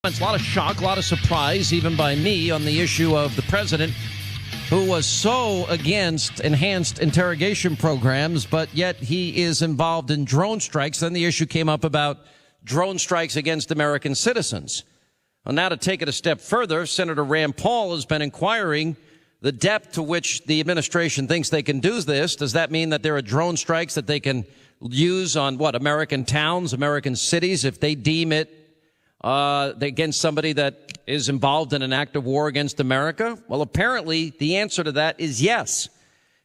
It's a lot of shock, a lot of surprise, even by me, on the issue of the president who was so against enhanced interrogation programs, but yet he is involved in drone strikes. Then the issue came up about drone strikes against American citizens. Well, now to take it a step further, Senator Rand Paul has been inquiring the depth to which the administration thinks they can do this. Does that mean that there are drone strikes that they can use on, American towns, American cities, if they deem it against somebody that is involved in an act of war against America? Well, apparently the answer to that is yes.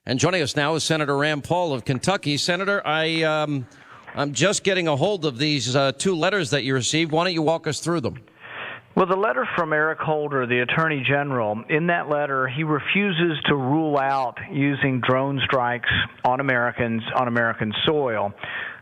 And joining us now is Senator Rand Paul of Kentucky. Senator, I'm just getting a hold of these two letters that you received. Why don't you walk us through them? Well, the letter from Eric Holder, the Attorney General, in that letter, he refuses to rule out using drone strikes on Americans, on American soil.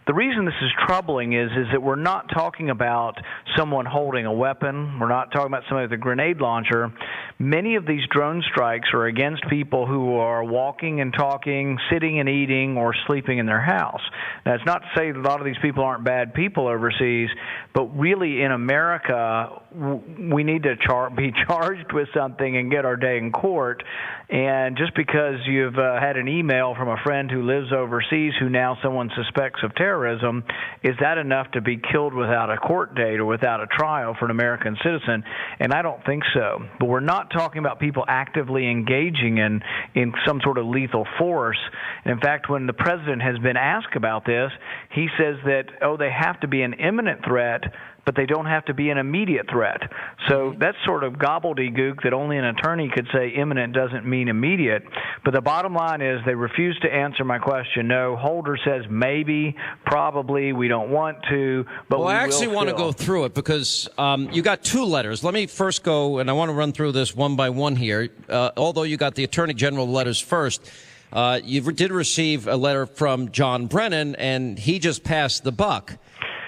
The reason this is troubling is that we're not talking about someone holding a weapon. We're not talking about somebody with a grenade launcher. Many of these drone strikes are against people who are walking and talking, sitting and eating, or sleeping in their house. Now, it's not to say that a lot of these people aren't bad people overseas, but really in America, we need to be charged with something and get our day in court. And just because you've had an email from a friend who lives overseas who now someone suspects of terrorism, is that enough to be killed without a court date or without a trial for an American citizen? And I don't think so. But we're not talking about people actively engaging in some sort of lethal force. And in fact, when the president has been asked about this, he says that, they have to be an imminent threat, but they don't have to be an immediate threat. So that's sort of gobbledygook that only an attorney could say imminent doesn't mean immediate. But the bottom line is they refuse to answer my question. No, Holder says maybe, probably, we don't want to, but well, we will I actually want to go through it because you got two letters. Let me first go, and I want to run through this one by one here. Although you got the Attorney General letters first, you did receive a letter from John Brennan, and he just passed the buck.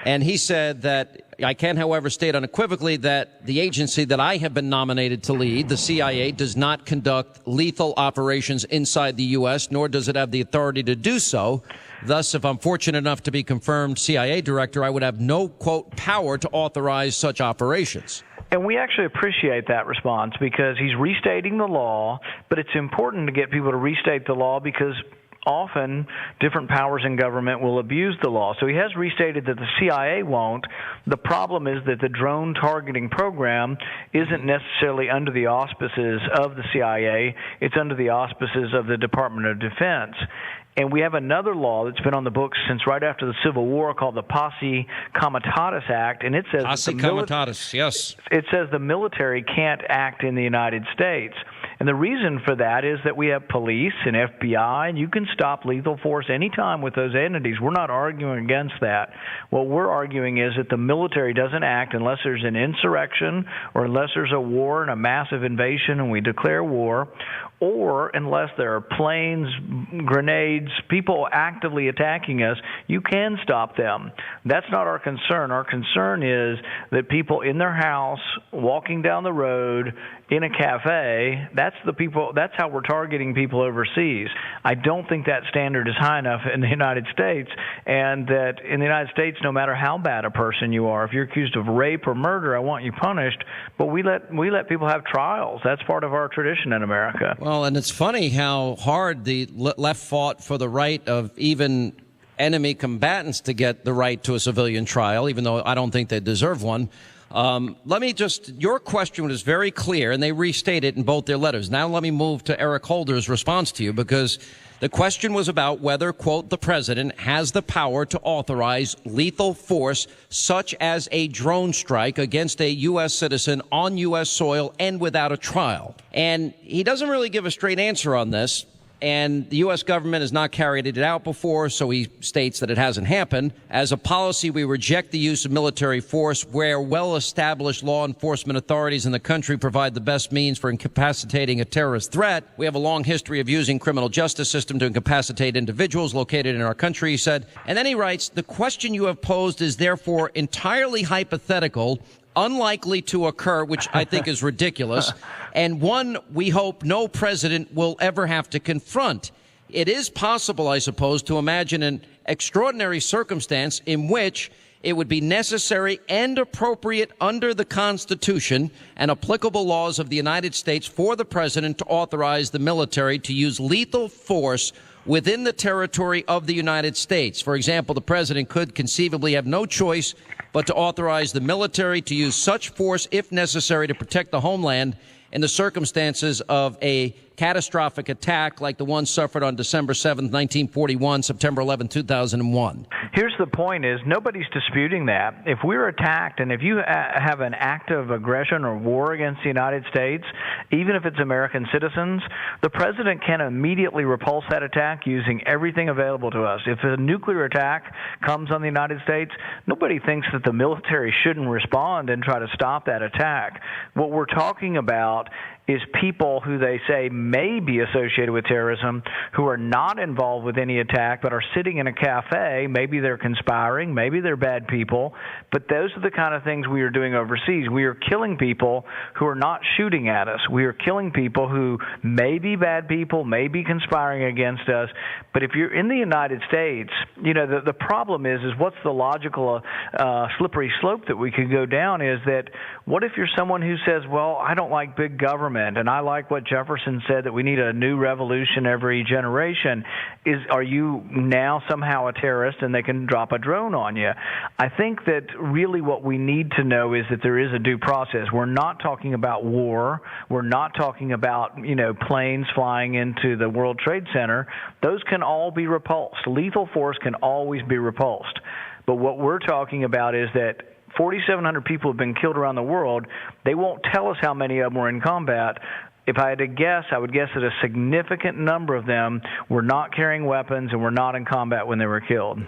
And he said that, I can, however, state unequivocally that the agency that I have been nominated to lead, the CIA, does not conduct lethal operations inside the U.S., nor does it have the authority to do so. Thus, if I'm fortunate enough to be confirmed CIA director, I would have no, quote, power to authorize such operations. And we actually appreciate that response because he's restating the law, but it's important to get people to restate the law because often different powers in government will abuse the law. So he has restated that the CIA won't. The problem is that the drone targeting program isn't necessarily under the auspices of the CIA. It's under the auspices of the Department of Defense. And we have another law that's been on the books since right after the Civil War called the Posse Comitatus Act, and it says Posse Comitatus, yes. It says the military can't act in the United States. And the reason for that is that we have police and FBI, and you can stop lethal force anytime with those entities. We're not arguing against that. What we're arguing is that the military doesn't act unless there's an insurrection or unless there's a war and a massive invasion and we declare war, or unless there are planes, grenades, people actively attacking us. You can stop them. That's not our concern. Our concern is that people in their house, walking down the road, in a cafe, that's how we're targeting people overseas. I don't think that standard is high enough in the United States, and that in the United States, no matter how bad a person you are, if you're accused of rape or murder, I want you punished, but we let people have trials. That's part of our tradition in America. Well, and it's funny how hard the left fought for the right of even enemy combatants to get the right to a civilian trial, even though I don't think they deserve one. Your question was very clear, and they restate it in both their letters. Now let me move to Eric Holder's response to you, because the question was about whether, quote, the president has the power to authorize lethal force such as a drone strike against a U.S. citizen on U.S. soil and without a trial. And he doesn't really give a straight answer on this. And the U.S. government has not carried it out before, so he states that it hasn't happened. As a policy, we reject the use of military force where well-established law enforcement authorities in the country provide the best means for incapacitating a terrorist threat. We have a long history of using criminal justice system to incapacitate individuals located in our country, he said. And then he writes, the question you have posed is therefore entirely hypothetical, unlikely to occur, which I think is ridiculous, and one we hope no president will ever have to confront. It is possible, I suppose, to imagine an extraordinary circumstance in which it would be necessary and appropriate under the Constitution and applicable laws of the United States for the president to authorize the military to use lethal force within the territory of the United States. For example, the president could conceivably have no choice but to authorize the military to use such force if necessary to protect the homeland in the circumstances of a catastrophic attack like the one suffered on December 7, 1941, September 11, 2001. Here's the point is nobody's disputing that. If we're attacked and if you have an act of aggression or war against the United States, even if it's American citizens, the president can immediately repulse that attack using everything available to us. If a nuclear attack comes on the United States, nobody thinks that the military shouldn't respond and try to stop that attack. What we're talking about is people who they say may be associated with terrorism who are not involved with any attack but are sitting in a cafe. Maybe they're conspiring, maybe they're bad people, but those are the kind of things we are doing overseas. We are killing people who are not shooting at us. We are killing people who may be bad people, may be conspiring against us, but if you're in the United States, you know, the problem is what's the logical slippery slope that we could go down is that what if you're someone who says, well, I don't like big government, and I like what Jefferson said, that we need a new revolution every generation. Are you now somehow a terrorist and they can drop a drone on you? I think that really what we need to know is that there is a due process. We're not talking about war. We're not talking about, you know, planes flying into the World Trade Center. Those can all be repulsed. Lethal force can always be repulsed. But what we're talking about is that 4,700 people have been killed around the world. They won't tell us how many of them were in combat. If I had to guess, I would guess that a significant number of them were not carrying weapons and were not in combat when they were killed.